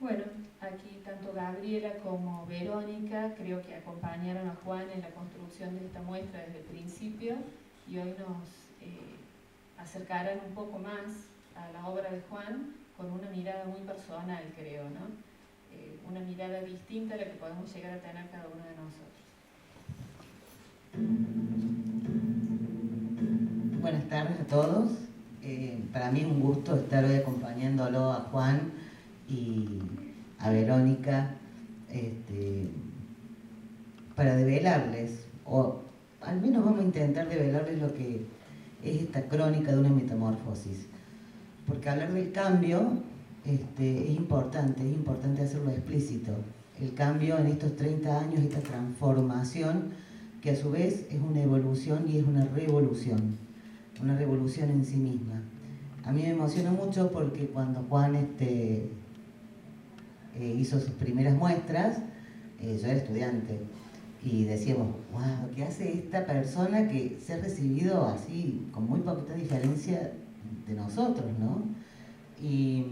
Bueno, aquí tanto Gabriela como Verónica creo que acompañaron a Juan en la construcción de esta muestra desde el principio y hoy nos acercarán un poco más a la obra de Juan con una mirada muy personal, creo, ¿no? Una mirada distinta a la que podemos llegar a tener cada uno de nosotros. Buenas tardes a todos. Para mí es un gusto estar hoy acompañándolo a Juan y a Verónica para develarles, o al menos vamos a intentar develarles lo que es esta crónica de una metamorfosis. Porque hablar del cambio es importante hacerlo explícito. El cambio en estos 30 años, esta transformación, que a su vez es una evolución y es una revolución en sí misma. A mí me emociona mucho porque cuando Juan hizo sus primeras muestras, yo era estudiante, y decíamos, wow, ¿qué hace esta persona que se ha recibido así, con muy poquita diferencia de nosotros, ¿no? Y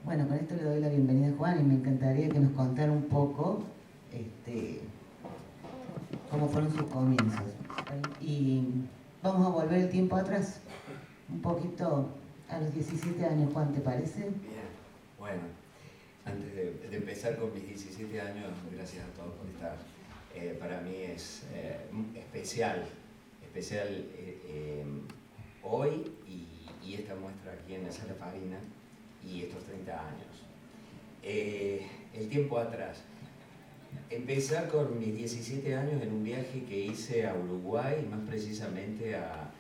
bueno, con esto le doy la bienvenida a Juan y me encantaría que nos contara un poco cómo fueron sus comienzos. Y vamos a volver el tiempo atrás, un poquito a los 17 años, Juan, ¿te parece? Bien, bueno, antes de empezar con mis 17 años, gracias a todos por estar. Para mí es especial hoy y esta muestra aquí en la Sala Farina y estos 30 años. El tiempo atrás. Empezar con mis 17 años en un viaje que hice a Uruguay, más precisamente a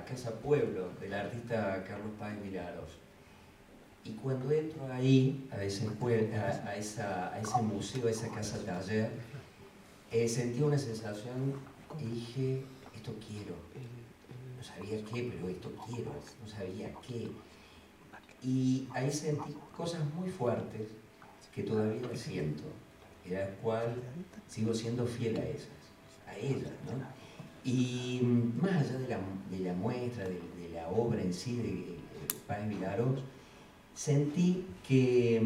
Casa Pueblo, del artista Carlos Páez Vilaros. Y cuando entro ahí, a ese museo, a esa casa taller, sentí una sensación y dije, esto quiero. No sabía qué, pero esto quiero, no sabía qué. Y ahí sentí cosas muy fuertes que todavía las siento, y a las cuales sigo siendo fiel a ellas, ¿no? Y más allá de la muestra, de la obra en sí de Páez Vilaros, sentí que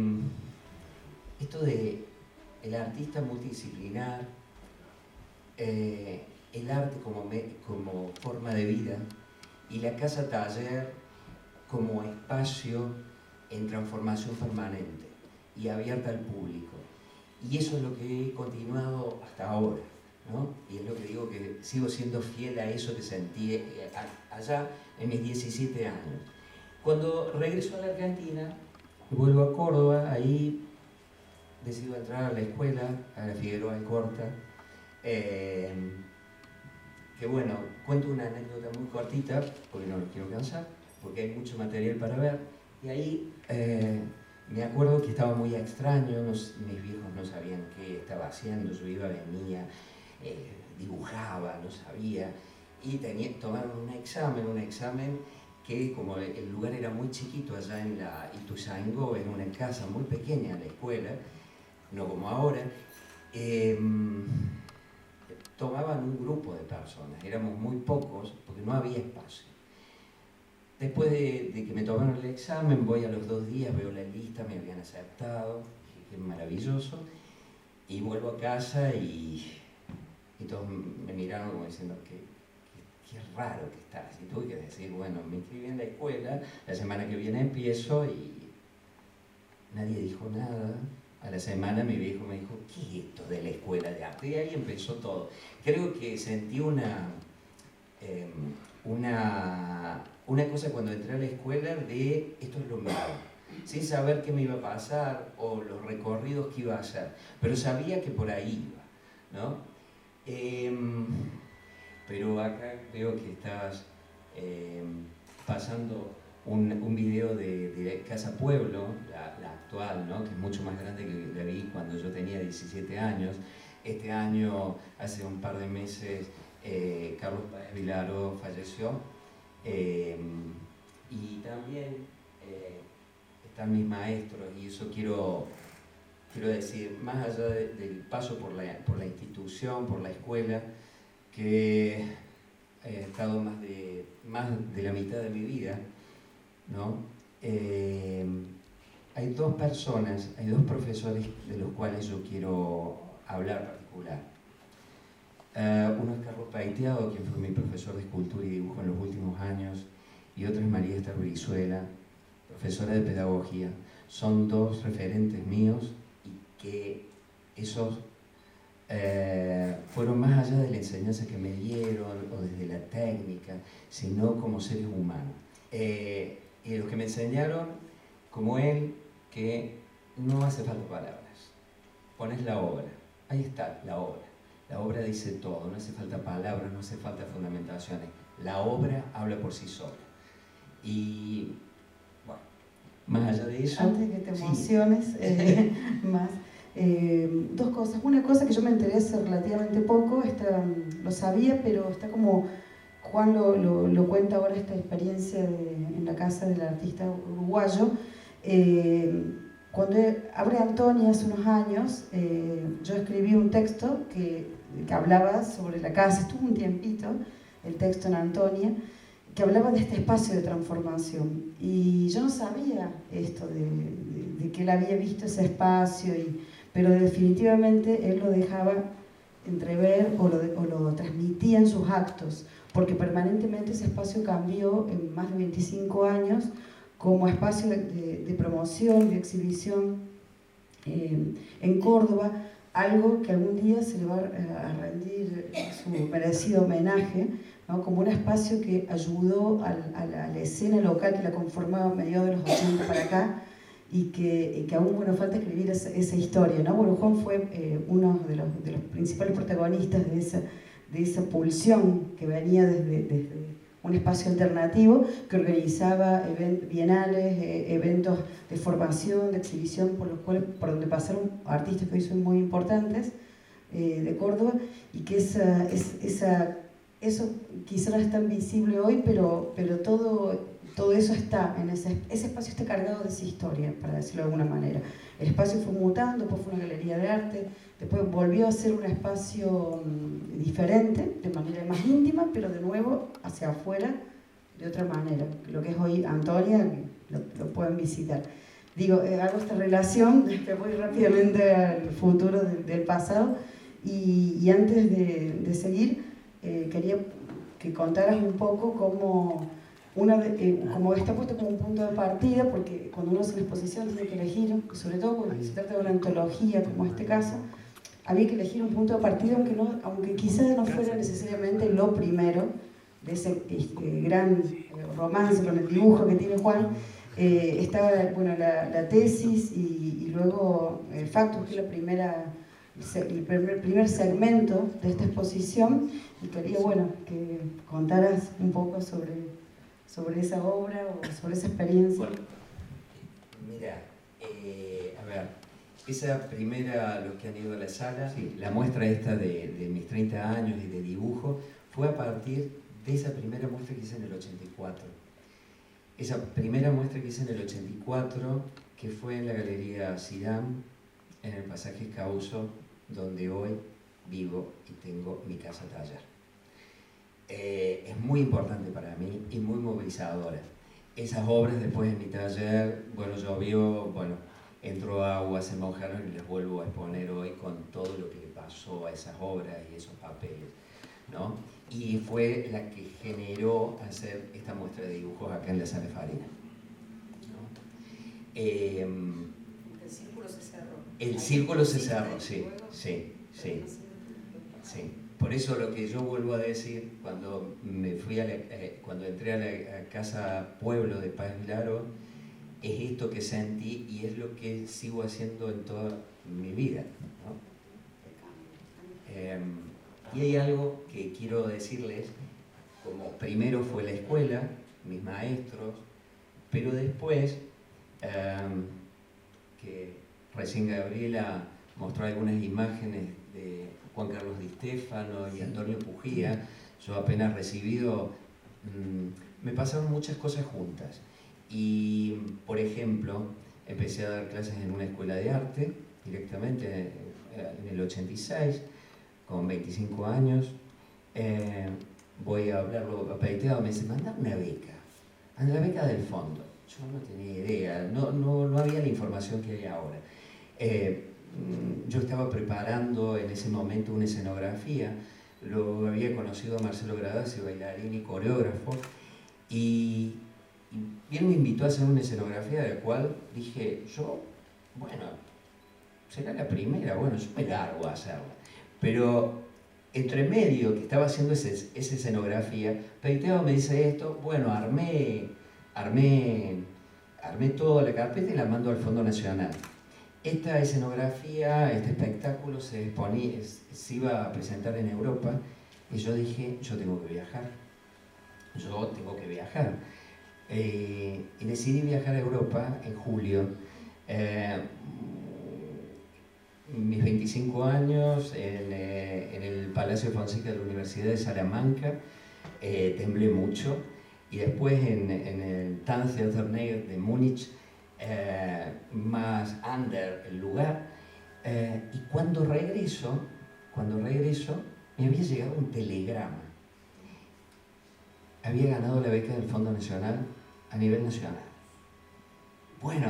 esto de el artista multidisciplinar, el arte como forma de vida y la casa taller como espacio en transformación permanente y abierta al público. Y eso es lo que he continuado hasta ahora, ¿no? Y es lo que digo, que sigo siendo fiel a eso que sentí allá en mis 17 años. Cuando regreso a la Argentina, vuelvo a Córdoba, ahí decido entrar a la escuela, a la Figueroa Alcorta, que bueno, cuento una anécdota muy cortita, porque no los quiero cansar, porque hay mucho material para ver, y ahí me acuerdo que estaba muy extraño, mis viejos no sabían qué estaba haciendo, yo iba, venía, dibujaba, no sabía, y tomaron un examen que como el lugar era muy chiquito allá en la Ituzaingó, era una casa muy pequeña la escuela, no como ahora, tomaban un grupo de personas, éramos muy pocos porque no había espacio. Después de que me tomaron el examen, voy a los 2 días, veo la lista, me habían aceptado, qué maravilloso, y vuelvo a casa y todos me miraron como diciendo qué raro que estás. Y tuve que decir, bueno, me inscribí en la escuela, la semana que viene empiezo, y nadie dijo nada. A la semana mi viejo me dijo, ¿qué es esto de la escuela de arte? Y ahí empezó todo. Creo que sentí una cosa cuando entré a la escuela de esto es lo mío, sin saber qué me iba a pasar o los recorridos que iba a hacer, pero sabía que por ahí iba, ¿no? Pero acá veo que estabas pasando un video de Casa Pueblo, la actual, ¿no? Que es mucho más grande que la vi cuando yo tenía 17 años. Este año, hace un par de meses, Carlos Páez Vilaros falleció, y también están mis maestros, y eso quiero decir, más allá del paso por la institución, por la escuela, que he estado más de la mitad de mi vida, ¿no? hay dos personas, hay dos profesores de los cuales yo quiero hablar particular. Uno es Carlos Paiteado, quien fue mi profesor de escultura y dibujo en los últimos años, y otro es María Esther Brizuela, profesora de pedagogía. Son dos referentes míos y que esos fueron más allá de la enseñanza que me dieron o desde la técnica, sino como seres humanos. Y los que me enseñaron, como él, que no hace falta palabras, pones la obra, ahí está la obra dice todo, no hace falta palabras, no hace falta fundamentaciones, la obra habla por sí sola. Y bueno, más allá de eso... Antes de que te emociones, más, dos cosas. Una cosa que yo me enteré hace relativamente poco, lo sabía, pero está como Juan lo cuenta ahora, esta experiencia en la casa del artista uruguayo. Cuando abre Antonia hace unos años, yo escribí un texto que hablaba sobre la casa, estuvo un tiempito el texto en Antonia, que hablaba de este espacio de transformación. Y yo no sabía esto de que él había visto ese espacio, pero definitivamente él lo dejaba entrever o lo transmitía en sus actos, porque permanentemente ese espacio cambió en más de 25 años como espacio de promoción y de exhibición en Córdoba, algo que algún día se le va a rendir su merecido homenaje, ¿no? Como un espacio que ayudó a la escena local que la conformaba a mediados de los 80 para acá, y que aún bueno, falta escribir esa historia, ¿no? Bueno, Juan fue uno de los principales protagonistas de esa pulsión que venía desde un espacio alternativo que organizaba bienales, eventos de formación, de exhibición, por donde pasaron artistas que hoy son muy importantes de Córdoba, y que eso quizá no es tan visible hoy, pero todo eso está en ese espacio, está cargado de esa historia, para decirlo de alguna manera. El espacio fue mutando, después fue una galería de arte, después volvió a ser un espacio diferente, de manera más íntima, pero de nuevo hacia afuera, de otra manera. Lo que es hoy Antonia, lo pueden visitar. Digo, hago esta relación, que voy rápidamente al futuro del pasado, y antes de seguir, quería que contaras un poco cómo como está puesto como un punto de partida, porque cuando uno hace una exposición tiene que elegir, sobre todo cuando se trata de una antología como este caso, había que elegir un punto de partida, aunque quizás no fuera necesariamente lo primero de ese gran romance con el dibujo que tiene Juan. Estaba bueno, la tesis y luego el Factus, que es el primer segmento de esta exposición, y quería bueno, que contaras un poco sobre esa obra o sobre esa experiencia. Bueno, mira, a ver, esa primera, los que han ido a la sala, sí, la muestra esta de mis 30 años y de dibujo, fue a partir de esa primera muestra que hice en el 84. Esa primera muestra que hice en el 84, que fue en la Galería Sidam, en el pasaje Causo, donde hoy vivo y tengo mi casa taller. Es muy importante para mí y muy movilizadora. Esas obras después en mi taller, bueno, llovió, bueno, entró agua, se mojaron y las vuelvo a exponer hoy con todo lo que le pasó a esas obras y esos papeles, ¿no? Y fue la que generó hacer esta muestra de dibujos acá en la Sala Farina, ¿no? El círculo se cerró. El círculo se cerró, sí. Por eso lo que yo vuelvo a decir, cuando cuando entré a la Casa Pueblo de Paz Vilaro, es esto que sentí y es lo que sigo haciendo en toda mi vida, ¿no? Y hay algo que quiero decirles, como primero fue la escuela, mis maestros, pero después, que recién Gabriela mostró algunas imágenes de Juan Carlos Di Stefano y Antonio Pujía, yo apenas recibido, me pasaron muchas cosas juntas. Y, por ejemplo, empecé a dar clases en una escuela de arte, directamente en el 86, con 25 años. Voy a hablarlo a Paiteado, me dice, manda una beca, anda la beca del fondo. Yo no tenía idea, no había la información que hay ahora. Yo estaba preparando en ese momento una escenografía, lo había conocido a Marcelo Gradasi, bailarín y coreógrafo, y él me invitó a hacer una escenografía de la cual dije, bueno, será la primera, bueno, yo me largo a hacerla. Pero entre medio que estaba haciendo esa escenografía, Peiteo me dice esto, bueno, armé toda la carpeta y la mando al Fondo Nacional. Esta escenografía, este espectáculo se iba a presentar en Europa y yo dije, yo tengo que viajar. Y decidí viajar a Europa en julio. Mis 25 años en el Palacio Fonseca de la Universidad de Salamanca, temblé mucho. Y después en el Tanztheater de Múnich, más under el lugar. Y cuando regreso, me había llegado un telegrama. Había ganado la beca del Fondo Nacional a nivel nacional. Bueno,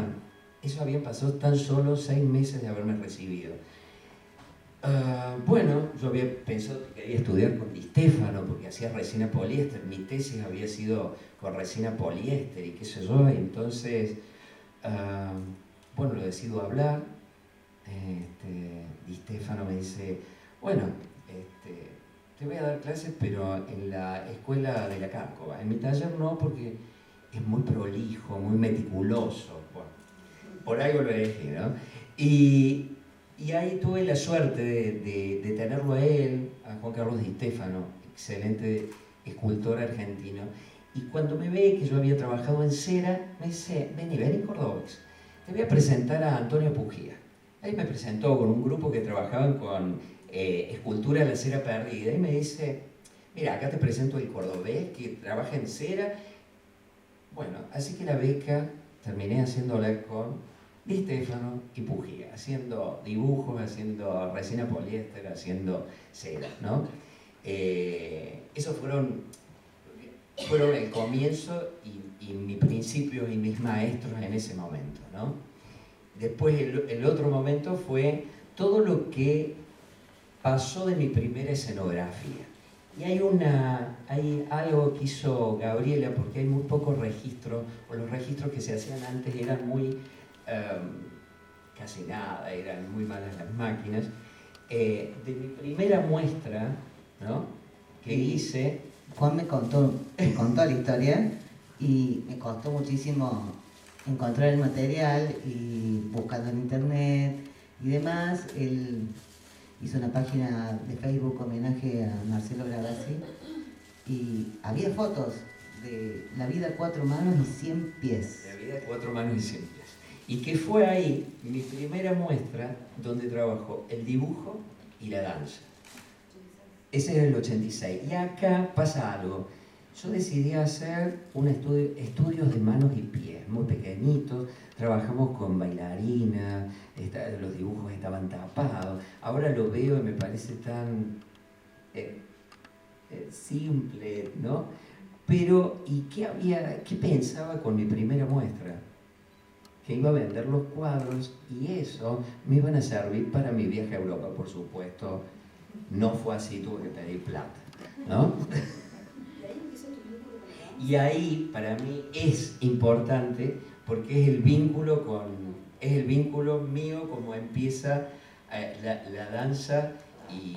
eso había pasado tan solo 6 meses de haberme recibido. Bueno, yo había pensado que quería estudiar con Di Stefano porque hacía resina poliéster. Mi tesis había sido con resina poliéster y qué sé yo. Y entonces, bueno, lo decido hablar. Di Stefano me dice, bueno, te voy a dar clases, pero en la escuela de la Cárcova. En mi taller no, porque es muy prolijo, muy meticuloso. Bueno, por algo lo elegí, ¿no? Y ahí tuve la suerte de tenerlo a él, a Juan Carlos Di Stefano, excelente escultor argentino. Y cuando me ve que yo había trabajado en cera, me dice, vení cordobés, te voy a presentar a Antonio Pujía. Ahí me presentó con un grupo que trabajaban con escultura de la cera perdida y me dice, mira, acá te presento el cordobés que trabaja en cera. Bueno, así que la beca terminé haciéndola con Di Stefano y Pujía, haciendo dibujos, haciendo resina poliéster, haciendo cera, ¿no? Esos fueron el comienzo y mi principio y mis maestros en ese momento, ¿no? Después el otro momento fue todo lo que pasó de mi primera escenografía. Y hay algo que hizo Gabriela, porque hay muy pocos registros, o los registros que se hacían antes eran muy, casi nada, eran muy malas las máquinas. De mi primera muestra, ¿no?, que hice... Juan me contó la historia y me costó muchísimo encontrar el material y buscando en internet y demás. Él hizo una página de Facebook homenaje a Marcelo Gradasi y había fotos de La vida a 4 manos y 100 pies. La vida a 4 manos y 100 pies. Y que fue ahí mi primera muestra donde trabajó el dibujo y la danza. Ese era el 86. Y acá pasa algo. Yo decidí hacer estudios de manos y pies, muy pequeñitos. Trabajamos con bailarina, los dibujos estaban tapados. Ahora lo veo y me parece tan simple, ¿no? Pero, ¿y qué pensaba con mi primera muestra? Que iba a vender los cuadros y eso me iban a servir para mi viaje a Europa, por supuesto. No fue así, tuve que pedir plata, ¿no? Y ahí para mí es importante porque es el vínculo mío como empieza la danza y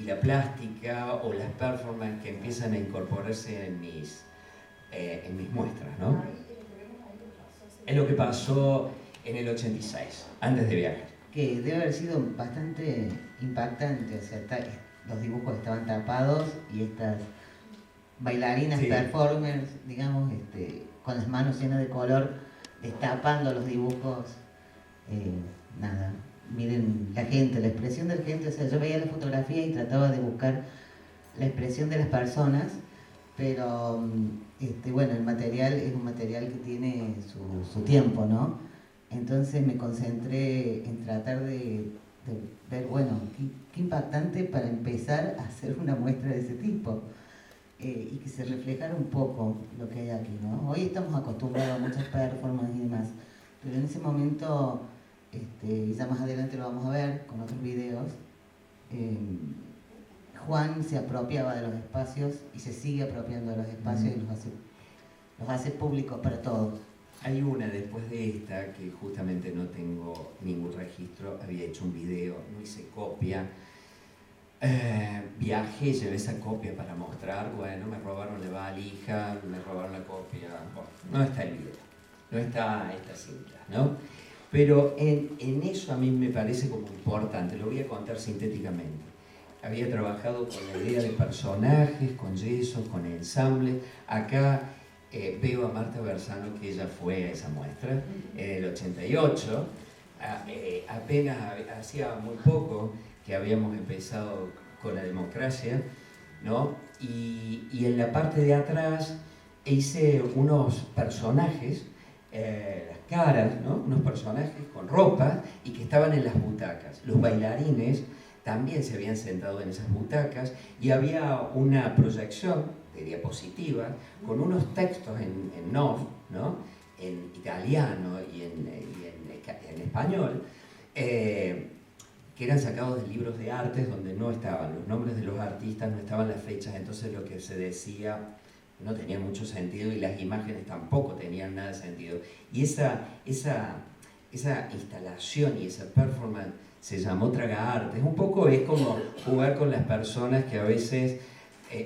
la plástica o las performances que empiezan a incorporarse en mis muestras, ¿no? Es lo que pasó en el 86, antes de viajar. Que debe haber sido bastante impactante, o sea, los dibujos estaban tapados y estas bailarinas, sí, performers, digamos, con las manos llenas de color, destapando los dibujos. Nada, miren la gente, la expresión de la gente, o sea, yo veía la fotografía y trataba de buscar la expresión de las personas, pero bueno, el material es un material que tiene su tiempo, ¿no? Entonces me concentré en tratar de ver, bueno, qué impactante para empezar a hacer una muestra de ese tipo. Y que se reflejara un poco lo que hay aquí, ¿no? Hoy estamos acostumbrados a muchas performances y demás, ese momento, y ya más adelante lo vamos a ver con otros videos, Juan se apropiaba de los espacios y se sigue apropiando de los espacios y los hace públicos para todos. Hay una después de esta que justamente no tengo ningún registro, había hecho un video, no hice copia, viajé, llevé esa copia para mostrar, bueno, me robaron la valija, me robaron la copia, bueno, no está el video, no está esta cinta, ¿no? Pero en eso a mí me parece como importante, lo voy a contar sintéticamente. Había trabajado con la idea de personajes, con yesos, con ensamble. Acá veo a Marta Bersano, que ella fue a esa muestra en el 88. Apenas hacía muy poco que habíamos empezado con la democracia, ¿no? Y en la parte de atrás hice unos personajes, las caras, ¿no? Unos personajes con ropa y que estaban en las butacas. Los bailarines también se habían sentado en esas butacas y había una proyección de diapositivas con unos textos en off, ¿no? En italiano y en español, que eran sacados de libros de artes donde no estaban los nombres de los artistas, no estaban las fechas, entonces lo que se decía no tenía mucho sentido y las imágenes tampoco tenían nada de sentido. Y esa instalación y esa performance se llamó Traga Arte. Un poco es como jugar con las personas que a veces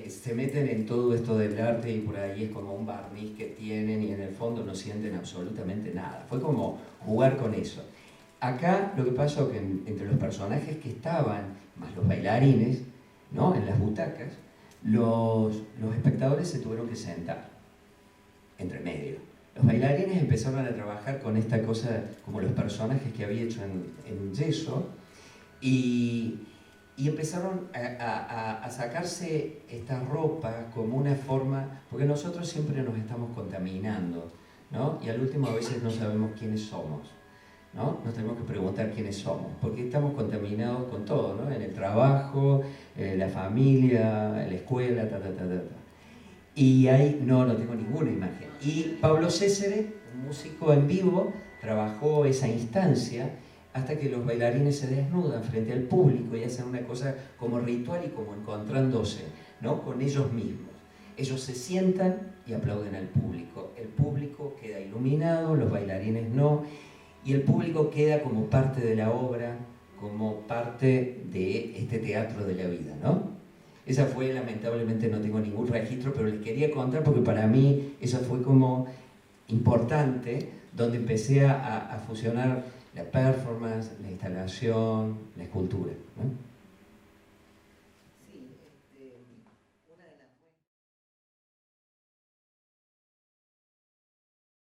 se meten en todo esto del arte y por ahí es como un barniz que tienen y en el fondo no sienten absolutamente nada. Fue como jugar con eso. Acá lo que pasó que entre los personajes que estaban, más los bailarines, ¿no? En las butacas, los espectadores se tuvieron que sentar entre medio. Los bailarines empezaron a trabajar con esta cosa, como los personajes que había hecho en yeso, y empezaron a sacarse esta ropa como una forma, porque nosotros siempre nos estamos contaminando, ¿no? Y al último a veces no sabemos quiénes somos, ¿no? Nos tenemos que preguntar quiénes somos, porque estamos contaminados con todo, ¿no? En el trabajo, la familia, la escuela, Y ahí no tengo ninguna imagen. Y Pablo Césare, un músico en vivo, trabajó esa instancia hasta que los bailarines se desnudan frente al público y hacen una cosa como ritual y como encontrándose, ¿no? Con ellos mismos. Ellos se sientan y aplauden al público. El público queda iluminado, los bailarines no, y el público queda como parte de la obra, como parte de este teatro de la vida, ¿no? Esa fue, lamentablemente no tengo ningún registro, pero les quería contar porque para mí eso fue como importante, donde empecé a fusionar la performance, la instalación, la escultura, ¿no?